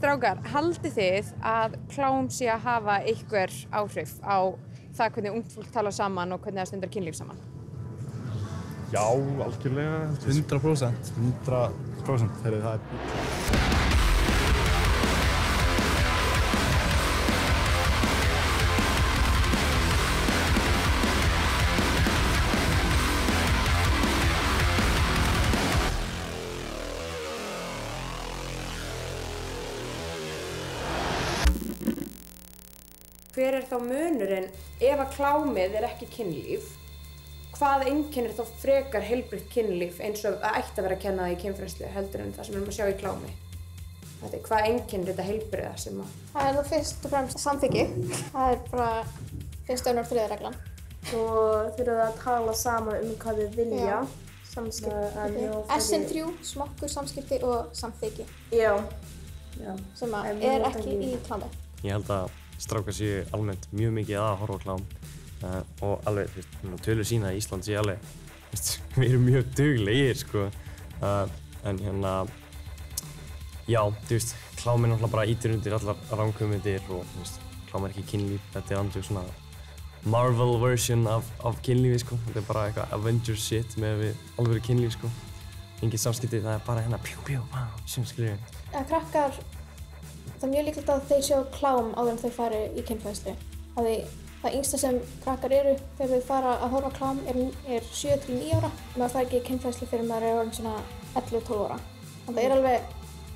Strákar, haldið þið að klám sé að hafa einhver áhrif á það hvernig ungt fólk talar saman og hvernig það stundar kynlíf saman? Já, algjörlega. 100%. 100%. Heyrðu, það Hver þá munurinn ef að klámið ekki kynlíf? Hvað einkennir þá frekar heilbrigt kynlíf eins og að ætti að vera að kenna það í kynfræðslu heldur en það sem við erum að sjá í klámi? Hvað einkennir þetta heilbriða sem að... Það þá fyrst og fremst samþykki. Það bara fyrsta, önnur og þriðja reglan. Og þurfum að tala saman hvað þið vilja. Samskipti. SN3, smokkur, samskipti og samþykki. Já. Sem að ekki í klámi. Ég held að strákar séu almennt mjög mikið að horfa á klám og alveg, tölur sína að Ísland sé alveg, við erum mjög duglegir, sko. En já, klám náttúrulega bara ýtir undir allar ranghugmyndir og klám ekki kynlíf, þetta andjók svona Marvel version af kynlífi, sko. Þetta bara eitthvað Avengers shit með alvöru kynlíf, sko. Engin samskipti, það bara pjú, sem skilur við. Krakkar, það mjög líklegt að þeir sjá klám áður en þeir fari í kynfræðslu. Það yngsta sem krakkar eru þegar þeir fara að horfa á klám er 7 til 9 ára. Maður fær ekki í kynfræðslu fyrir maður orðinn svona 11-12 ára. Þannig það alveg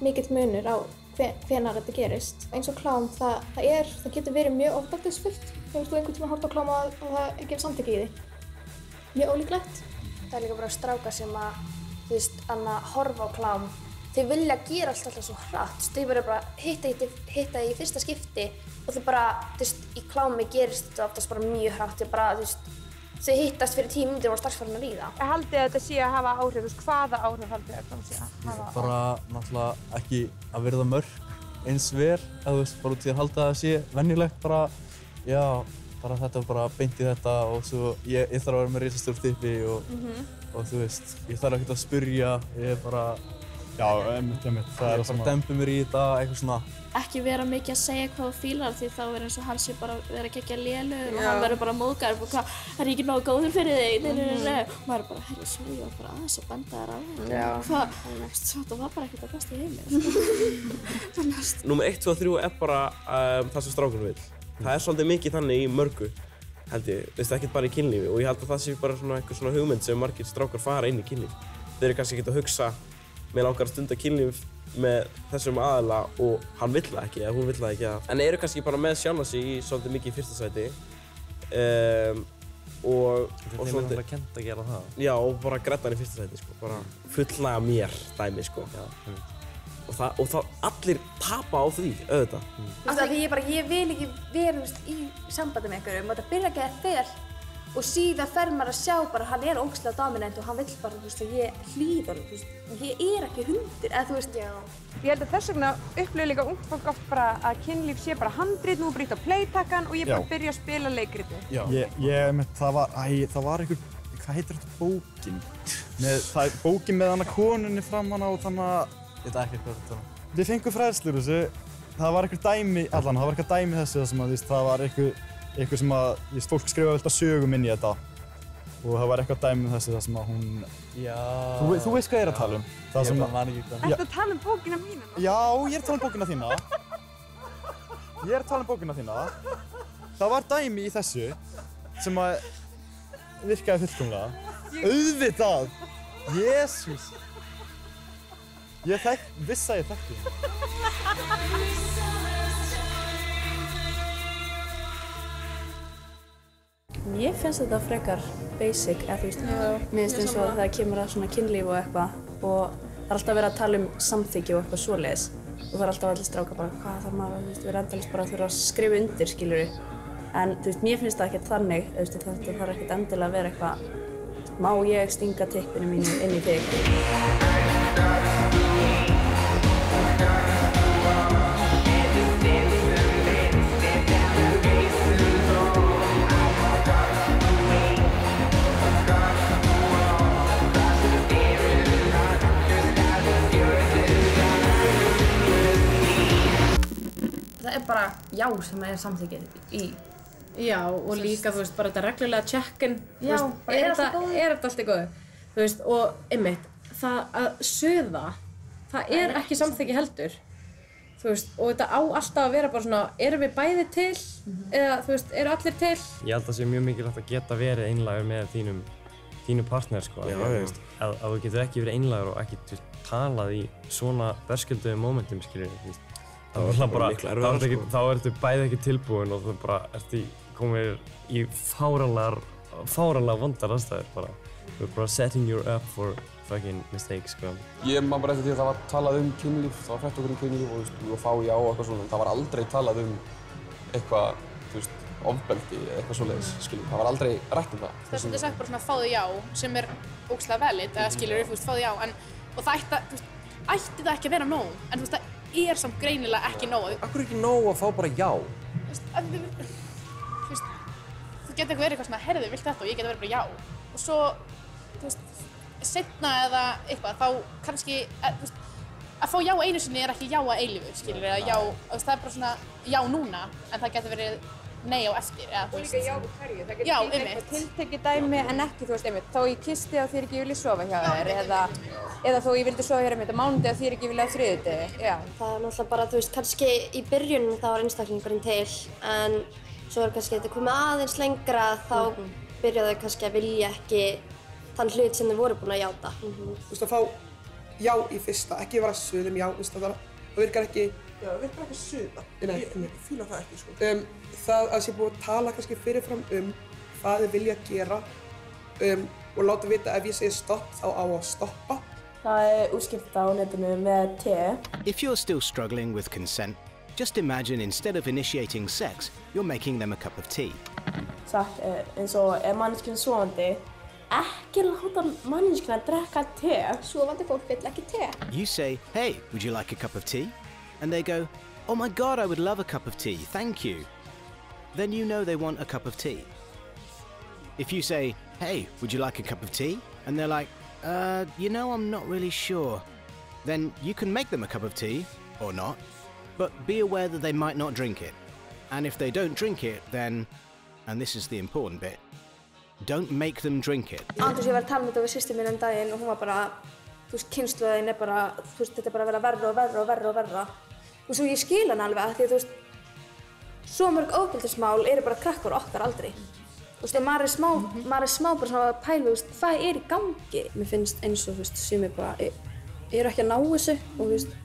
mikill munur á hvenær þetta gerist. Eins og klám, það getur verið mjög ofbeldisfullt. Hefur þú einhvern tíma horft á klám og það er gefið samþykki í því? Mjög ólíklegt. Það er líka bara strákar sem að horfa á klám. Þeir vilja gera alltaf svo hratt. Þau verður bara hitta í fyrsta skipti og þau bara, í klámi gerist þetta oftast bara mjög hratt. Þau hittast fyrir 10 mínútur og strax farin að líða. Haldið þið að þetta sé að hafa áhrif? Hvaða áhrif haldið þið að klám sé að hafa? Bara náttúrulega ekki að virða mörk eins vel. Bara út í að halda að það sé venjulegt bara, já, bara þetta bara beint í þetta og svo ég þarf að vera með risastórt tippi og þú veist, ég þarf ekkert að spyrja, ég er bara... Já, einmitt. Það er bara dempi mér í þetta, eitthvað svona. Ekki vera mikið að segja hvað þú fílar því þá er eins og hann sé bara vera geggja lélegur og hann verður bara móðgær og hvað, er ég ekki nógu góður fyrir þig? Og maður er bara, herri, svo ég var bara aðeins að benda þér á þetta. Þetta var bara ekkert að besta í heimi. Númer 1, 2 og 3 er bara það sem strákurinn vill. Það er svolítið mikið þannig í mörgu, held ég, ekkert bara í kynlífi og ég held að það sé bara einhver svona hugmynd sem margir strákar fara inn í kynlíf. Þeir eru kannski ekkert að hugsa mér langar að stunda kynlíf með þessum aðila og hann vill það ekki eða hún vill það ekki en eru kannski bara með sjálfa sig í svolítið mikið í fyrsta sæti og þeim er náttúrulega kennt að gera það. Já, og bara gredda hann í fyrsta sæti, sko, bara fullnæga mér dæmi, sko. Og það allir tapa á því, auðvitað. Því ég vil ekki vera í sambandi með einhverjum og þetta byrja ekki að fer og síðan fer maður að sjá bara hann er ógeðslega dominant og hann vill bara, að ég hlýði honum, ég er ekki hundur, eða þú veist, já. Ég held að þess vegna upplifir líka ungt fólk oft bara að kynlíf sé bara handrit, nú brýtt á playtakkan og ég bara byrja að spila leikritið. Já. Það var einhver, hvað heitir þetta bókin? Það er bókin með hana konunni framan á þannig að... Ég veit ekki hvað þetta er. Við fengum fræðslur þessu. Það var eitthvað dæmi, það var eitthvað dæmi þessu sem að það var eitthvað sem að fólk skrifaði alltaf sögum inn í þetta og það var eitthvað dæmi þessu það sem að hún... Já... Þú veist hvað ég er að tala um? Ég bara man ekki hvað. Ertu að tala um bókina mína? Já, ég er að tala um bókina þína. Ég er að tala um bókina þína. Það var dæmi í þessu sem að virkaði fullkomlega. Auðvitað! Jesús! Vissi að ég þekkti það. Mér finnst þetta frekar basic, eða þú veist, mér finnst eins og það kemur að svona kynlíf og eitthvað og það er alltaf verið að tala um samþykki og eitthvað svoleiðis og það er alltaf allir strákar bara hvað þarf maður, þú veist, við erum endalaust bara að þurfa að skrifa undir, skilurðu. En þú veist, mér finnst það ekkert þannig, þú veist, þetta þarf ekkert endilega að vera eitthvað má ég stinga tippinu mínu inn í þig. bara já sem samþykkið í. Já, og líka, þú veist, bara þetta reglulega check-in. Já, bara er þetta allt í góðu? Þú veist, og einmitt, það að suða, það er ekki samþykki heldur. Þú veist, og þetta á alltaf að vera bara svona, erum við bæði til? Eða, þú veist, eru allir til? Ég held að það sé mjög mikilvægt að geta verið einlægur með þínum partner, sko. Já, þú veist, að þú getur ekki verið einlægur og ekki talað í svona berskjölduðum momentum, skilur við. Þá ertu bæði ekki tilbúin og þú bara ertu komið í fáránlega vondar aðstæður bara. Þú er bara setting you up for fucking mistakes, sko. Ég man bara eftir því að það var talað kynlíf, það var frætt okkur kynlíf og fá já og eitthvað svona, en það var aldrei talað eitthvað, þú veist, ofbeldi eða eitthvað svoleiðis, skilur. Það var aldrei rætt það. Það er svolítið sagt bara svona fáðu já, sem ógeðslega valid, eða skilur, þú veist, fáðu já, og það ætti það ekki að vera nóg, en þú veist, það samt greinilega ekki nóg. Akkur ekki nóg að fá bara já? Þú getur eitthvað verið eitthvað svona, herðu, vilt þetta og ég geta verið bara já. Og svo, þú veist, seinna eða eitthvað, þá kannski, að fá já einu sinni er ekki já að eilífu, skilur, eða já, það er bara svona já núna, en það getur verið nei á eftir, eða þú veist. Og líka já við hverju, það já, getur verið eitthvað tiltekið dæmi en ekki, þú veist, einmitt, þó ég kisti og þér ekki vilja sofa hjá þér, eða þó ég vildi sofa hér einmitt á mánudegi og þér ekki vilja á þriðjudegi, já. Það er náttúrulega bara, þú veist, kannski í byrjun þá var einstaklingurinn til, en svo er kannski þetta komið aðeins lengra, þá byrja þau kannski að vilja ekki þann hlut sem þau voru búin að játa. Þú veist, að fá já í fyrsta, ekki vera að suða já, það virkar ekki. Já, það virkar ekki að suða. Nei, ég fíla það ekki, sko. Það að sé búið að tala kannski fyrirfram hvað þið vilja gera og láta vita ef ég segi stopp, þá á að stoppa. Það útskýrt á netinu með te. If you're still struggling with consent, just imagine instead of initiating sex, you're making them a cup of tea. Sagt eins og manneskjun sofandi, ekki láta manneskjuna drekka te. Sofandi fólk vill ekki te. You say, hey, would you like a cup of tea? And they go, oh my God, I would love a cup of tea, thank you. Then you know they want a cup of tea. If you say, hey, would you like a cup of tea? And they're like, you know, I'm not really sure. Then you can make them a cup of tea, or not, but be aware that they might not drink it. And if they don't drink it, then, and this is the important bit, don't make them drink it. Andrús, ég var að tala um þetta við systur mín daginn og hún var bara, þú veist, kynslóðin er bara, þú veist, þetta er bara að vera verra og verra og verra og verra. Og svo ég skil hana alveg að því að, þú veist, svo mörg ofbeldismál eru bara krakkar okkar aldrei. Þú veist, maður er smá bara svona að pæla, þú veist, hvað er í gangi? Mér finnst eins og, þú veist, sumir bara eru ekki að ná þessu og, þú veist,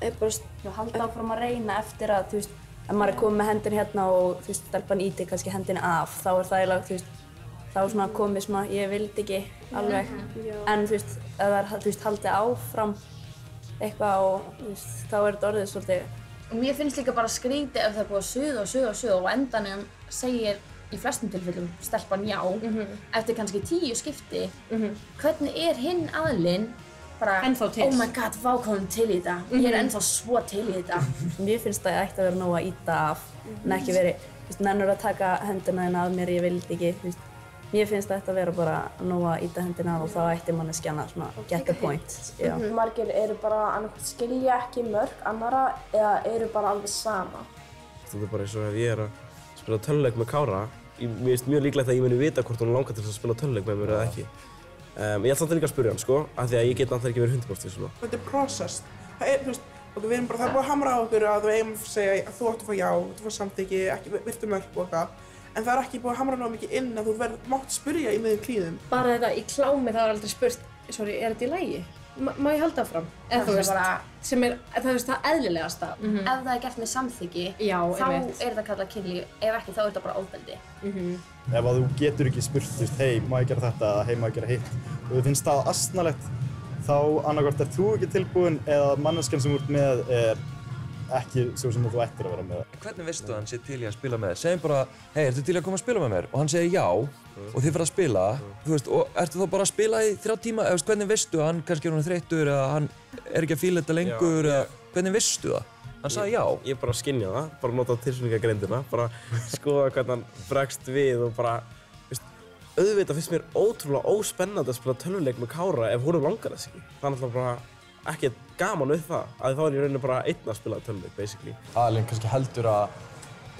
er bara halda áfram að reyna eftir að, þú veist, ef maður er komið með hendina hérna og, þú veist, stelpan ýtir kannski hendina af, þá er það eiginlega, þú veist, þá er svona komið svona, ég vildi ekki alveg, en þú veist, ef það er, þú veist, haldið áfram eitthvað og, þú veist, þá er þetta orðið svolítið. Og mér finnst líka bara skrítið ef það er búið að suða og suða og suða og á endanum segir í flestum tilfellum stelpan já, eftir kannski 10 skipti, hvernig er hinn aðilinn bara, oh my god, vá hvað hún til í þetta, ég er ennþá svo til í þetta. Mér finnst það ætti að vera nóg að ýta af, en ekki verið, þú veist, nennur að taka hendina þína af mér, ég vildi ekki, þú veist. Mér finnst þetta að vera bara nóg að ýta hendina af og þá ætti manneskjan að svona get the point. Margir eru bara annað skilja ekki mörk annarra eða eru bara alveg sama. Þetta er bara eins og ef ég er að spila tölvuleik með Kára, mér finnst mjög líklegt að ég muni vita hvort hún langar til að spila tölvuleik með mér eða ekki. Ég ætla samt líka að spurja hann, sko, af því að ég get náttúrulega ekki verið 100% svona. Þetta er processed. Það er, þú veist, það er búið að hamra á okkur að við eigum að segja að þú átt að fá já, þú fá samþykki, ekki virtu mörk og eitthvað. En það er ekki búið að hamra ná mikið inn að þú mátt spyrja í miðjum klíðum. Bara þetta í klámi það er aldrei spurt, sorry, er þetta í lagi? Má ég halda áfram? Eða þú veist, sem er, það er það eðlilegasta. Ef það er gert með samþykki, þá er þetta kallað kynlíf, ef ekki þá er þetta bara ofbeldi. Ef að þú getur ekki spurt, þú veist, hei, má ég gera þetta, hei, má ég gera hitt, og þú finnst það asnalegt, þá annarkvort er þú ekki tilbúin eða manneskjan sem þú ert með er ekki svo sem þú ættir að vera með. Hvernig veistu að hann sé til í að spila með þér? Segjum bara, hei, ertu til í að koma að spila með mér? Og hann segir já, og þið fyrir að spila, þú veist, og ertu þá bara að spila í 3 tíma? Eða hvernig veistu að hann kannski er hann þreyttur eða hann er ekki að fíla þetta lengur eða hvernig veistu það? Hann sagði já. Ég bara skynja það, bara nota tilfinningagrindina, bara skoða hvernig hann bregst við og bara, veist, auðvitað finnst mér ótrúlega óspennandi að spila tölvuleik með Kára ef honum langar þess ekki. Það er náttúrulega bara ekkert gaman við það, að þá er ég rauninni bara einn að spila tölvuleik, basically. Aðalinn kannski heldur að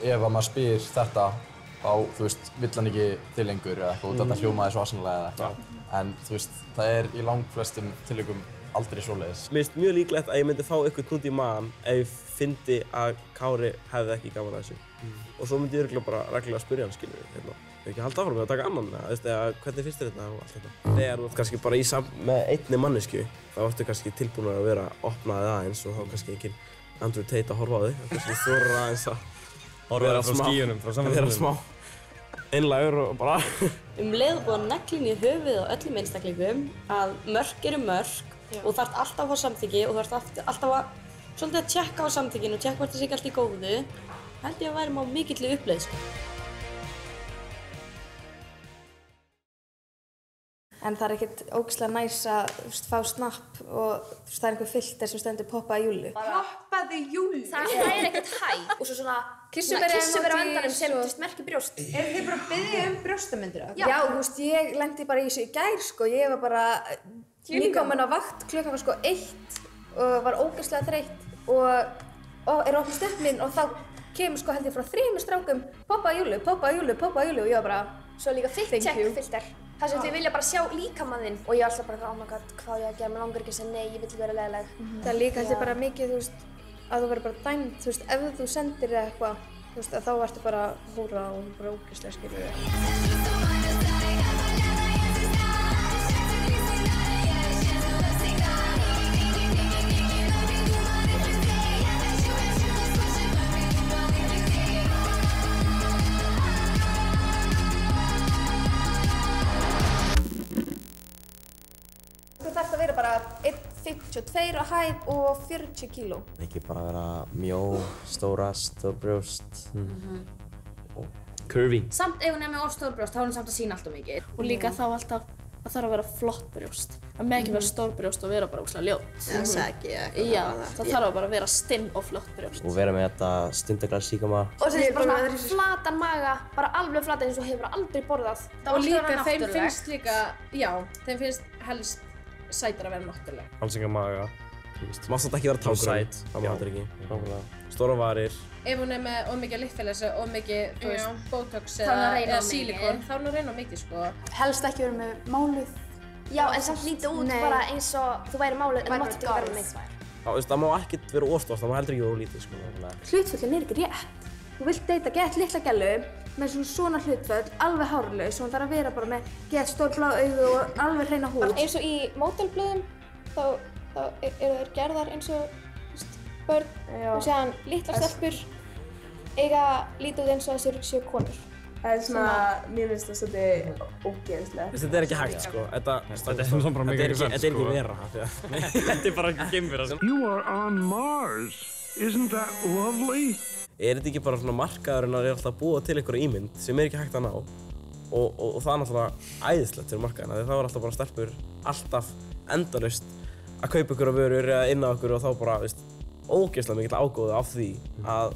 ef að maður spyr þetta, þá, þú veist, vill hann ekki til lengur eða eitthvað, þetta hljómaði svo aðsannlega eða eitthvað. En þú veist, það er í langflestum tilvikum aldrei svoleiðis. Mér finnst mjög líklegt að ég myndi fá eitthvað knút í magann ef ég fyndi að Kári hefði ekki gaman að þessu. Og svo myndi ég örugglega bara reglulega spyrja hann, skilur við, hérna. Ef ekki halda áfram með að taka annan, eða hvernig finnst þér þetta og allt þetta. Þegar þú ert kannski bara með einni manneskju, þá ertu kannski tilbúin að vera opnaðið aðeins og þá kannski enginn Andrew Tate að horfa á þig. Kannski þorir aðeins að vera smá einlægur og bara... Leið búið að negla inn í höfuðið á öllum einstaklingum að mörk eru mörk og þú þarft alltaf að fá samþykki og þú þarft alltaf að svolítið að tjekka á samþykkinu og tjekka hvort það sé ekki allt í góðu. Held ég að væri á mikilli uppleið, sko. En það er ekkert ógeðslega næs að fá snapp og það er einhver filter sem stendur poppaði Júllu. Poppaði Júllu? Það er ekkert hæ. Og svo svona kissuberi á endanum sem merkir brjóst. Eru þið bara að biðja brjóstamyndir? Já, þú veist, ég lendi bara í þessu í gær, sko. Ég var bara nýkomin á vakt, klukkan var sko 1 og var ógeðslega þreytt og er opnað stöppminn og þá kemur sko held ég frá 3 strákum poppaði Júllu og ég var bara svo líka filter. Það sem þau vilja bara sjá líkamann þinn og ég er alltaf bara, oh my god, hvað ég að gera, mér langar ekki að segja nei, ég vill vera leiðileg. Það er líka heldur bara mikið, þú veist, að þú verður bara dæmd, þú veist, ef þú sendir eitthvað, þú veist, að þá ertu bara húra og bara ógeðslega, skilur við. Þú þarft að vera bara 1,52 á hæð og 40 kíló. Ekki bara vera mjó, stórast, stór brjóst og curvy. Samt ef hún er með of stór brjóst, þá er hún samt að sína alltaf mikið. Og líka þá alltaf, það þarf að vera flott brjóst. Það með ekki vera stór brjóst og vera bara ógeðslega ljót. Eða saggi eitthvað. Já, það þarf að bara vera stinn og flott brjóst. Og vera með þetta stundaglas síkama. Og þessi bara svona flatan maga, bara alveg flatan eins og hefur aldrei borðað. Og líka þeim finnst líka, já, þeim finnst helst sætar að vera náttúrulega. Alls enga maga. Má samt ekki vera tákgrönn, það má þetta ekki. Stóra varir. Ef hún er með of mikið liftfélagsi, of mikið, þú veist, botox eða silikon, þá er hún að reyna mikið, sko. Helst ekki vera með máluð. Já, en samt lítið út bara eins og þú væri máluð, en þú mátt ekki vera með neitt. Það má ekkert vera óstórt, það má heldur ekki vera lítið, sko. Hlutföllin er ekki rétt. Þú vilt deyta gett litla gælu með svona hlutföll, alveg hárlaus, og hún þarf að vera bara með gett stór blá augu og alveg hreina húð. Eins og í módelblöðum, þá eru þær gerðar eins og börn og séðan litlar stelpur eiga lítið eins og þessir séu konur. Það er svona, mér finnst það svolítið ógeðslegt. Þetta er ekki hægt, sko. Þetta er ekki vera. Þetta er bara geimvera. You are on Mars. Isn't that lovely? Er þetta ekki bara svona markaðurinn að alltaf búa til einhverja ímynd sem er ekki hægt að ná og það er náttúrulega æðislegt fyrir markaðina því það var alltaf bara stelpur alltaf endalaust að kaupa ykkur á vörur eða inn á ykkur og þá bara, veist, ógeðslega mikill ágóði af því að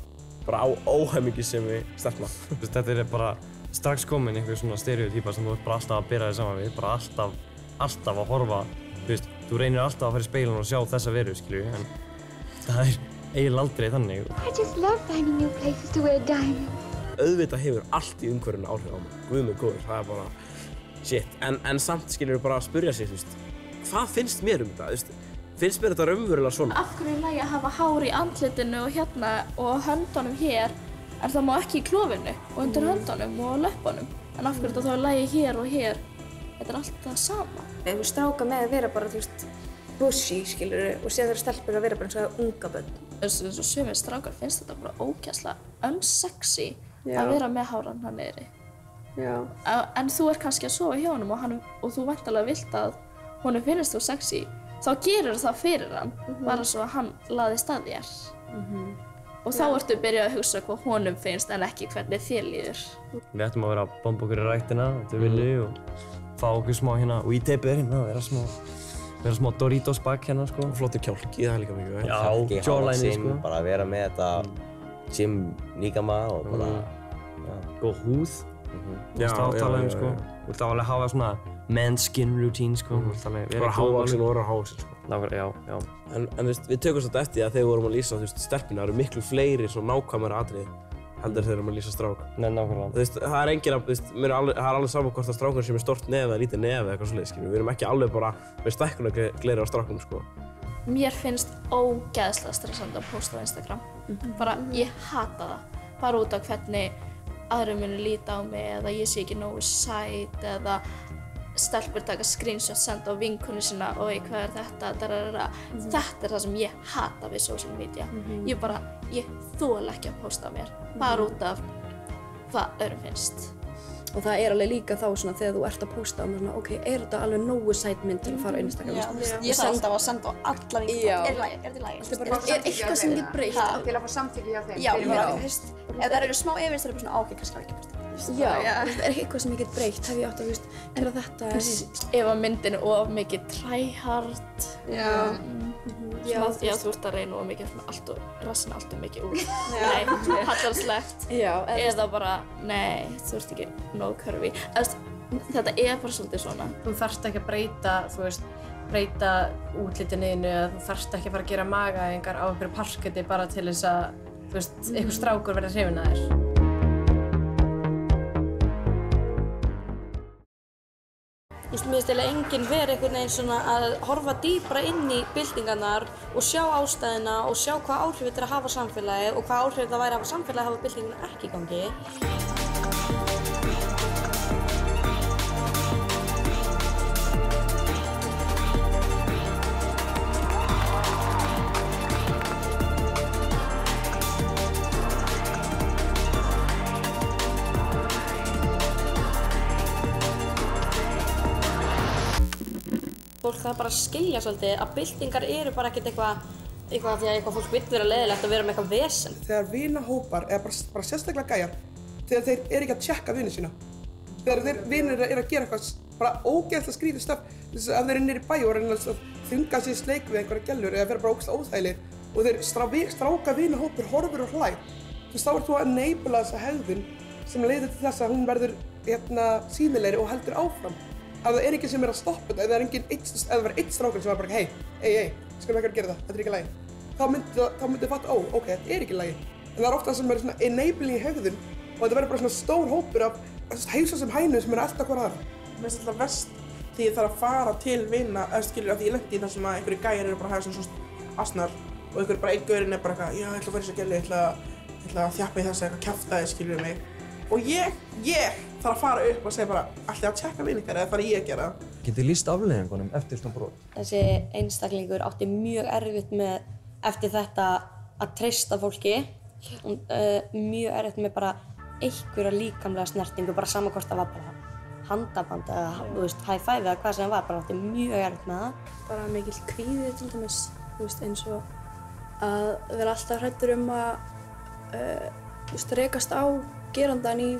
bara á óhæmingisemi stelpna. Þetta er bara strax komin einhver svona stereotýpa sem þú ert bara alltaf að bera þig saman við, bara alltaf að horfa, þú reynir alltaf að fara í speilin og sjá þessa veru, skilju, en það er eiginlega aldrei þannig. I just love finding new places to wear diamonds. Auðvitað hefur allt í umhverfinu áhrif á mig. Guð mig góður, það er bara shit. En samt skilur við bara að spyrja sig, hvað finnst mér um þetta? Finnst mér þetta raunverulega svona? Af hverju er lægi að hafa hár í andlitinu og hérna og höndunum hér en það má ekki í klofinu og undir höndunum og löppunum. En af hverju þetta þá er lægi hér og hér? Þetta er allt það sama. Þú stráka með að vera bara, bushy, skilur, og síðan þurfa stelpur að vera bara eins og unga börn. Eins og sumir strákar finnst þetta bara ógeðslega unsexy að vera með háran hann niðri. Já. En þú ert kannski að sofa hjá honum og þú væntanlega vilt að honum finnst þú sexy, þá gerir það fyrir hann, bara svo að hann laðist að þér. Og þá ertu að byrja að hugsa hvað honum finnst en ekki hvernig þér líður. Við ættum að vera að bomba okkur í ræktina, þetta vilji, og fá okkur smá hérna, og í teipið hérna, vera smá Doritos bak hérna, sko. Og flottur kjálki, það er líka mikið. Já, jawline, sko. Bara vera með þetta gym líkama og bara, góð húð. Já, sko. Þú vilt alveg hafa svona men's skin routine, sko. Bara hávaxinn og vera hávaxinn, sko. nákvæmlega, já. En þú veist, við tökum svolítið eftir að þegar við vorum að lýsa, þú veist, stelpuna eru miklu fleiri svona nákvæmari atriði heldur þegar við erum að lýsa strák. Nei, nákvæmlega. Þú veist, það er enginn að, þú veist, það er alveg saman hvort að strákur sem er stórt nef eða lítið nef eða eitthvað svoleiðis, skilur. Við erum ekki alveg bara með stækkunargleri á strákunum, sko. Mér finnst ógeðslega stressandi að posta á Instagram. Bara, ég hata það. Bara út af hvernig aðrir munu líta á mig eða ég sé ekki nógu sæt eða stelpur taka screenshot, senda á vinkonu sína og hvað er þetta, Þetta er það sem ég hata við social media. Ég þoli ekki að posta á mér, bara út af hvað öðrum finnst. Og það er alveg líka þá svona þegar þú ert að posta og maður svona, ok, er þetta alveg nógu sæt mynd til að fara á Instagram? Ég þarf alltaf að senda á alla vinkonu. Er þetta í lagi? Er eitthvað sem ég breytt? Til að fá samþykki hjá þeim. Já, ef það eru smá efins, það er bara svona, ok, kannski ekki posta. Já, er eitthvað sem ég get breytt? Hef ég átt að, gera þetta eða hitt? Ef að myndin er of mikið tryhard. Já, þú ert að reyna of mikið, rassina allt of mikið úr. Nei, hallarslegt. Eða bara, nei, þú ert ekki nóg curvy. Þetta er bara svolítið svona. Þú þarft ekki að breyta útlitinu þínu eða þú þarft ekki að fara að gera magaæfingar á einhverju parketti bara til þess að, einhver strákur verði hrifinn af þér. Mér finnst eiginlega enginn verið einhvern veginn svona að horfa dýpra inn í byltingarnar og sjá ástæðuna og sjá hvað áhrif þetta er að hafa á samfélagið og hvað áhrif það væri að hafa samfélagið að hafa byltinguna ekki í gangi. Fólk þarf bara að skilja svolítið að byltingar eru bara ekkert eitthvað því að eitthvað fólk vill vera leiðilegt að vera með eitthvað vesen. Þegar vinahópar, eða bara sérstaklega gæjar, þegar þeir eru ekki að tjekka vini sína, þegar þeir vinir eru að gera eitthvað bara ógeðslega skrítið stöf, þess að þeir eru niður í bæ og reyna að þunga sér sleik við einhverja gellur eða vera bara ógeðslega óþægilegir og þeir stráka vinahópur horfir og hlær. Þá ert þú að enabla þessa hegðun sem leiðir til þess að hún verður sýnilegri og heldur áfram. Ef það er enginn sem er að stoppa þetta, ef það var einn strákur sem var bara hey, skulum ekki að gera það, þetta er ekki í lagi. Þá myndi þið fatta, ok, þetta er ekki í lagi. En það er ofta sem er svona enabling í hegðun og þetta verður bara svona stór hópur af heilsasum hænum sem er alltaf hver aðra. Mér finnst alltaf verst því ég þarf að fara til vina, skilur, af því ég lendi í það sem að einhverju gæjar eru bara að hafa svona asnar og einhverju bara einn gaurinn er bara eitthvað, já, ég ætla að fara í þessa gælu, ég ætla að þjappa í þessu eitthvað kjaftaði, skilur mig. Og ég þarf að fara upp og segja bara ætli að tjekka vini ykkar eða þarf ég að gera það. Getið lýst afleiðingunum eftir svona brot? Þessi einstaklingur átti mjög erfitt með eftir þetta að treysta fólki. Mjög erfitt með bara einhverja líkamlega snertingu, bara sama hvort það var bara handaband eða high five eða hvað sem það var, bara átti mjög erfitt með það. Bara mikill kvíði til dæmis, eins og að vera alltaf hræddur að rekast á gerandan í,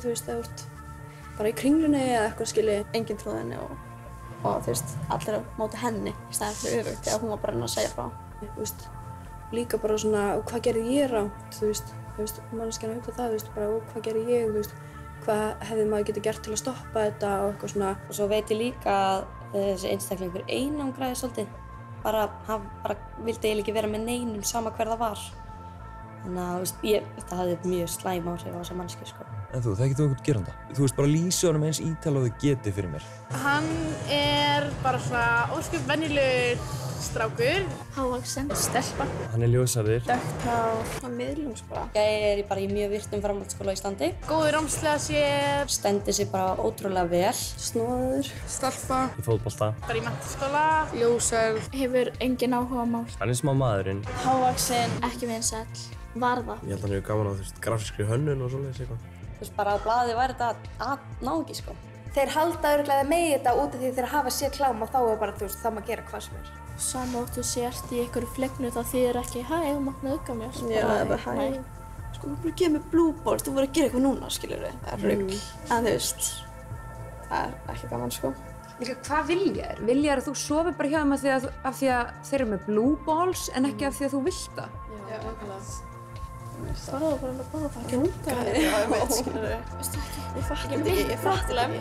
bara í kringlunni eða eitthvað skilji. Enginn trúði henni og allir á móti henni í staðinn fyrir öfugt þegar hún var bara að segja frá. Líka bara svona, hvað gerði ég rangt, manneskjan að hugsa það, bara hvað gerði ég, hvað hefði maður getið gert til að stoppa þetta og eitthvað svona. Og svo veit ég líka að þessi einstaklingur einangraði svolítið, hann vildi eiginlega ekki vera með neinum sama hver það var. Þannig að þetta hafði mjög slæm áhrif á þessa manneskju, sko. En þú þekkir þú einhvern geranda? Þú bara lýsi honum eins ítal og þau getið fyrir mér. Hann er bara svona ósköp venjulegur strákur. Hávaxinn, stelpa. Hann er ljósarður. Dökkt hár. Hann miðlungs bara. Ég er bara í mjög virtum framhaldsskóla í Íslandi. Góður rámslega sér. Stendur sig bara ótrúlega vel. Snóður. Stelpa. Í fótbolta. Bara í menntaskóla. Ljósar. Hefur engin áhugamál. Hann er smá maðurinn. Hávaxinn, ekki vinsæll. Varða. Ég held að hann hefur gaman á grafískri hönnun og svoleiðis eitthvað. Bara á blaði væri þetta að ná ekki, sko. Þeir halda örugglega með þetta út af því þeir hafa séð klám og þá er bara, þá má gera hvað sem er. Sama þú sért í einhverju flegnu þá þýðir ekki, hæ, þú mátt nauðga mér. Já, bara hæ. Sko, þú bara gefið mér blue balls, þú verður að gera eitthvað núna, skilurðu. Það er rugl. En það er ekki gaman, sko. Líka, hvað vilja þér? Vilja þér að þú sofir bara hjá þeim af því að þeir eru með blue balls en ekki af því að þú vilt það? Já, nákvæmlega. Það var bara að báða það. Gjúka þér. Já, ég veit, skilurðu. Veistu ekki? Ég fatt ekki.